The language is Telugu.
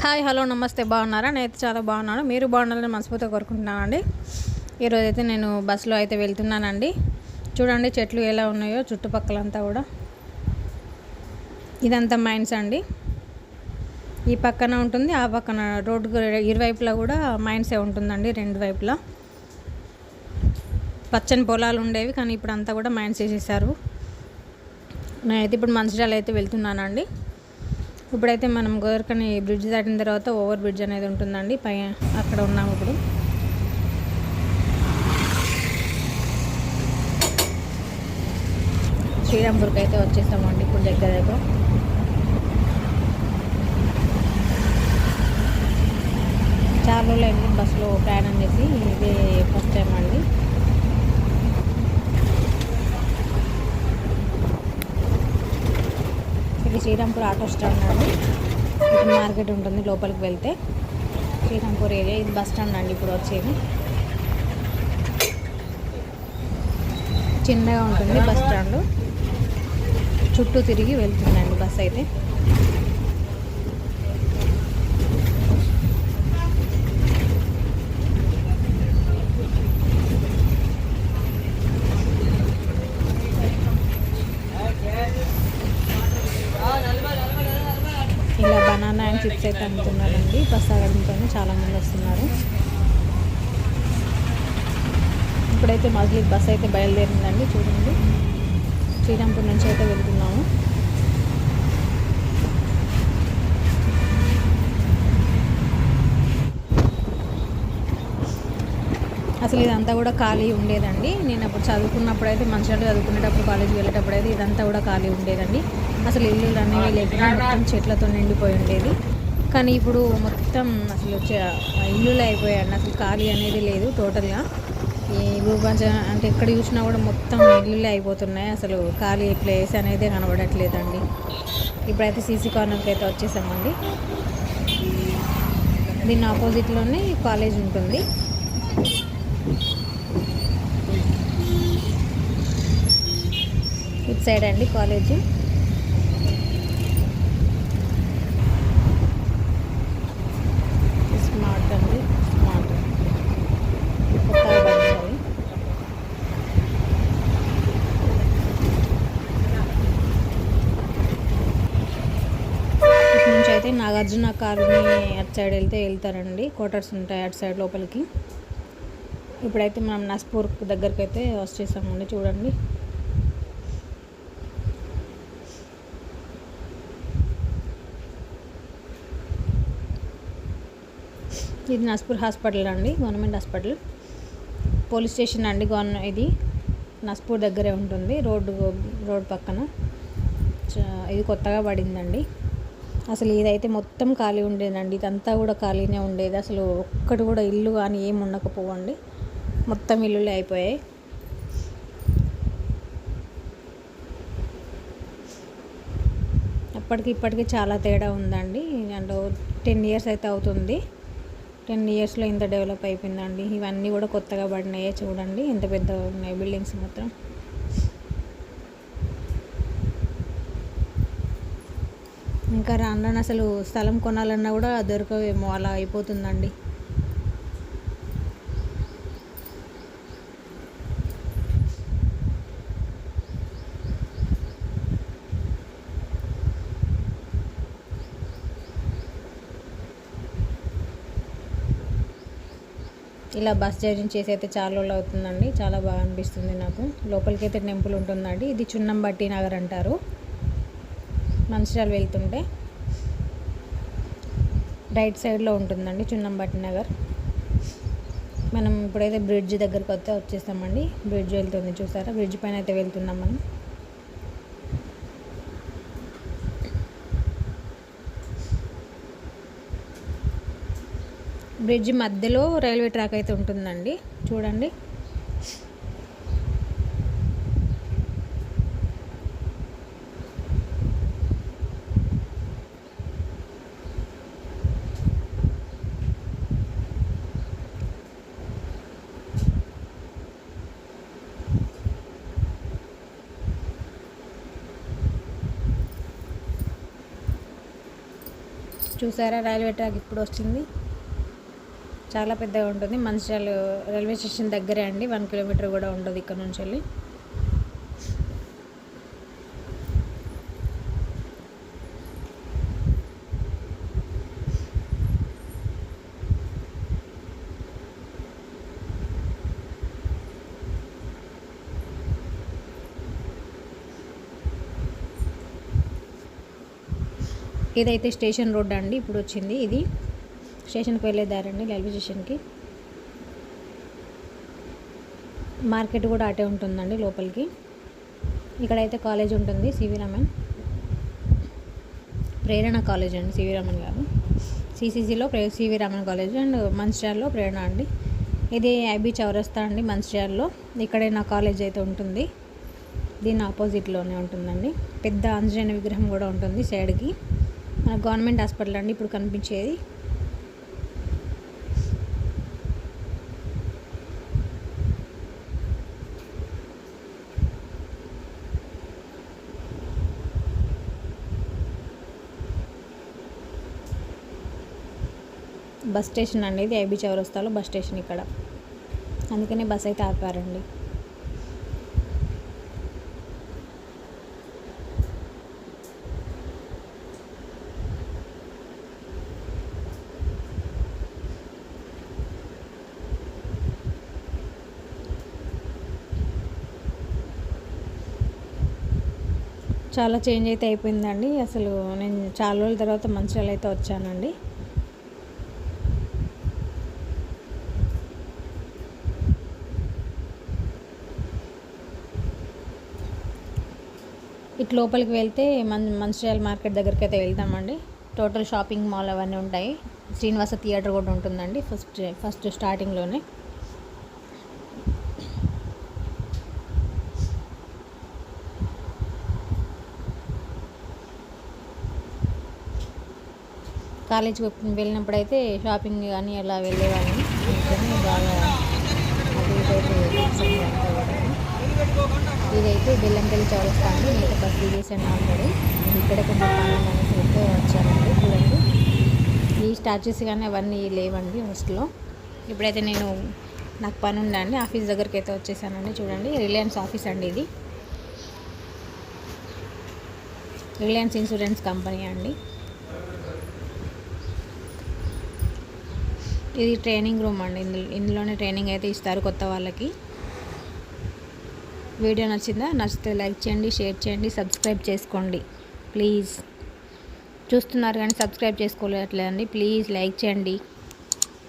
హాయ్ హలో నమస్తే బాగున్నారా? నేనైతే చాలా బాగున్నాను. మీరు బాగున్నారని మనస్ఫూర్తిగా కోరుకుంటున్నానండి. ఈరోజైతే నేను బస్సులో అయితే వెళ్తున్నానండి. చూడండి చెట్లు ఎలా ఉన్నాయో చుట్టుపక్కలంతా కూడా. ఇదంతా మైన్స్ అండి. ఈ పక్కన ఉంటుంది, ఆ పక్కన రోడ్డుకు ఇరువైపులా కూడా మైన్సే ఉంటుందండి. రెండు వైపులా పచ్చని పొలాలు ఉండేవి, కానీ ఇప్పుడు అంతా కూడా మైన్స్ వేసేసారు. నేనైతే ఇప్పుడు మంచిర్యాల అయితే వెళ్తున్నానండి. ఇప్పుడైతే మనం గోర్కని బ్రిడ్జ్ దాటిన తర్వాత ఓవర్ బ్రిడ్జ్ అనేది ఉంటుందండి, పై అక్కడ ఉన్నాము. ఇప్పుడు శ్రీరాంపూర్కి అయితే వచ్చేసామండి. ఇప్పుడు దగ్గర చాలా రోజులు అయింది బస్సులో ప్రయాణం చేసి, ఇదే ఫస్ట్ టైం అండి. ఇది శ్రీరాంపూర్ ఆటో స్టాండ్ అండి. ఇప్పుడు మార్కెట్ ఉంటుంది లోపలికి వెళ్తే. శ్రీరాంపూర్ ఏరియా ఇది బస్ స్టాండ్ అండి. ఇప్పుడు వచ్చేది చిన్నగా ఉంటుంది బస్ స్టాండ్, చుట్టూ తిరిగి వెళ్తుందండి బస్ అయితే. ఇలా బనానా అండ్ చిప్స్ అయితే అమ్ముతున్నారండి. బస్ ఆగడంతో చాలామంది వస్తున్నారు. ఇప్పుడైతే మజిలీ బస్ అయితే బయలుదేరిందండి. చూడండి, శ్రీరాంపూర్ నుంచి అయితే వెళ్తున్నాము. అసలు ఇదంతా కూడా ఖాళీ ఉండేదండి. నేను అప్పుడు చదువుకున్నప్పుడు అయితే, మంచిర్యాలలో చదువుకునేటప్పుడు, కాలేజీకి వెళ్ళేటప్పుడు అయితే ఇదంతా కూడా ఖాళీ ఉండేదండి. అసలు ఇల్లులు అనేవి లేకుండా మొత్తం చెట్లతో నిండిపోయి ఉండేది. కానీ ఇప్పుడు మొత్తం అసలు ఇల్లులే అయిపోయాయండి. అసలు ఖాళీ అనేది లేదు టోటల్గా. ఈ భూపంచం అంటే ఎక్కడ చూసినా కూడా మొత్తం ఇల్లులే అయిపోతున్నాయి. అసలు ఖాళీ ప్లేస్ అనేది కనబడట్లేదండి. ఇప్పుడైతే సీసీ కార్నర్కి అయితే వచ్చేసామండి. దీని ఆపోజిట్లోనే కాలేజ్ ఉంటుంది. ఇటు సైడ్ అండి కాలేజీ. స్మార్ట్ అండి, స్మార్ట్ కొత్తగా పడింది. ఇటు నుంచి అయితే నాగార్జున కాలనీ అటు సైడ్ వెళ్తారండి. క్వార్టర్స్ ఉంటాయి అటు సైడ్ లోపలికి. ఇప్పుడైతే మనం నస్పూర్ దగ్గరికి అయితే వచ్చేసామండి. చూడండి, ఇది నస్పూర్ హాస్పిటల్ అండి, గవర్నమెంట్ హాస్పిటల్. పోలీస్ స్టేషన్ అండి ఇది నస్పూర్ దగ్గరే ఉంటుంది, రోడ్ పక్కన. ఇది కొత్తగా పడిందండి. అసలు ఇదైతే మొత్తం ఖాళీ ఉండేదండి. ఇదంతా కూడా ఖాళీనే ఉండేది. అసలు ఒక్కటి కూడా ఇల్లు కానీ ఏమి ఉండకపోవండి. మొత్తం ఇల్లులే అయిపోయాయి. అప్పటికి ఇప్పటికీ చాలా తేడా ఉందండి. అంటే 10 years అయితే అవుతుంది. 10 yearsలో ఇంత డెవలప్ అయిపోయిందండి. ఇవన్నీ కూడా కొత్తగా పడినాయే. చూడండి ఎంత పెద్ద ఉన్నాయి బిల్డింగ్స్ మొత్తం. ఇంకా రాను అసలు స్థలం కొనాలన్నా కూడా దొరకవేమో, అలా అయిపోతుందండి. ఇలా బస్ జర్నీ చేసి అయితే చాలా రోజులు అవుతుందండి. చాలా బాగా అనిపిస్తుంది నాకు. లోపలికి అయితే టెంపుల్ ఉంటుందండి. ఇది చున్నంబట్టి నగర్ అంటారు. మంచిర్యాల వెళ్తుంటే రైట్ సైడ్లో ఉంటుందండి చున్నంబట్టి నగర్. మనం ఇప్పుడైతే బ్రిడ్జ్ దగ్గరికి వచ్చేస్తామండి. బ్రిడ్జ్ వెళ్తుంది చూసారా, బ్రిడ్జ్ పైన అయితే వెళ్తున్నాం మనం. బ్రిడ్జ్ మధ్యలో రైల్వే ట్రాక్ అయితే ఉంటుందండి. చూడండి, చూసారా రైల్వే ట్రాక్ ఇప్పుడు వచ్చింది. చాలా పెద్దగా ఉంటుంది. మంచిర్యాల రైల్వే స్టేషన్ దగ్గరే అండి, 1 కిలోమీటర్ కూడా ఉండదు ఇక్కడ నుంచి వెళ్ళి. ఇదైతే స్టేషన్ రోడ్ అండి, ఇప్పుడు వచ్చింది. ఇది స్టేషన్కి వెళ్ళే దారండి, రైల్వే స్టేషన్కి. మార్కెట్ కూడా అటే ఉంటుందండి లోపలికి. ఇక్కడైతే కాలేజ్ ఉంటుంది, సివి రామన్ ప్రేరణ కాలేజ్ అండి, సివి రామన్ కాదు. సిసిసిలో సివి రామన్ కాలేజ్ అండ్ మంచిర్యాలలో ప్రేరణ అండి. ఇది ఐబీ చౌరస్తా అండి మంచిర్యాలలో. ఇక్కడే నా కాలేజ్ అయితే ఉంటుంది, దీని ఆపోజిట్లోనే ఉంటుందండి. పెద్ద ఆంజనేయ విగ్రహం కూడా ఉంటుంది సైడ్కి. మన గవర్నమెంట్ హాస్పిటల్ అండి ఇప్పుడు కనిపించేది. బస్ స్టేషన్ అండి ఇది, ఐబీ చౌరస్తాలో బస్ స్టేషన్ ఇక్కడ, అందుకనే బస్ అయితే ఆపారండి. చాలా చేంజ్ అయితే అయిపోయిందండి. అసలు నేను చాలా రోజుల తర్వాత మంచిర్యాల అయితే వచ్చానండి. ఇటు లోపలికి వెళ్తే మంచిర్యాల మార్కెట్ దగ్గరికి అయితే వెళ్తామండి. టోటల్ షాపింగ్ మాల్ అవన్నీ ఉంటాయి. శ్రీనివాస థియేటర్ కూడా ఉంటుందండి ఫస్ట్ స్టార్టింగ్లోనే. కాలేజ్కి వెళ్ళినప్పుడైతే షాపింగ్ కానీ అలా వెళ్ళేవాళ్ళని, బాగా అది ఇదైతే బెల్లంపల్లి చౌరస్తా అండి. నేనైతే బస్ దిగేసాను ఆల్రెడీ. ఇక్కడే కొంచెం పని అనేసి అయితే వచ్చానండి. చూడండి ఈ స్టాచ్యూస్ కానీ అవన్నీ లేవండి ఫస్ట్లో. ఇప్పుడైతే నాకు పని ఉందండి, ఆఫీస్ దగ్గరికి అయితే వచ్చేసానండి. చూడండి రిలయన్స్ ఆఫీస్ అండి ఇది, రిలయన్స్ ఇన్సూరెన్స్ కంపెనీ అండి. ఇది ట్రైనింగ్ రూమ్ అండి, ఇందులోనే ట్రైనింగ్ అయితే ఇస్తారు కొత్త వాళ్ళకి. వీడియో నచ్చితే లైక్ చేయండి, షేర్ చేయండి, సబ్స్క్రైబ్ చేసుకోండి ప్లీజ్. చూస్తున్నారు కానీ సబ్స్క్రైబ్ చేసుకోలేట్లేదండి, ప్లీజ్ లైక్ చేయండి.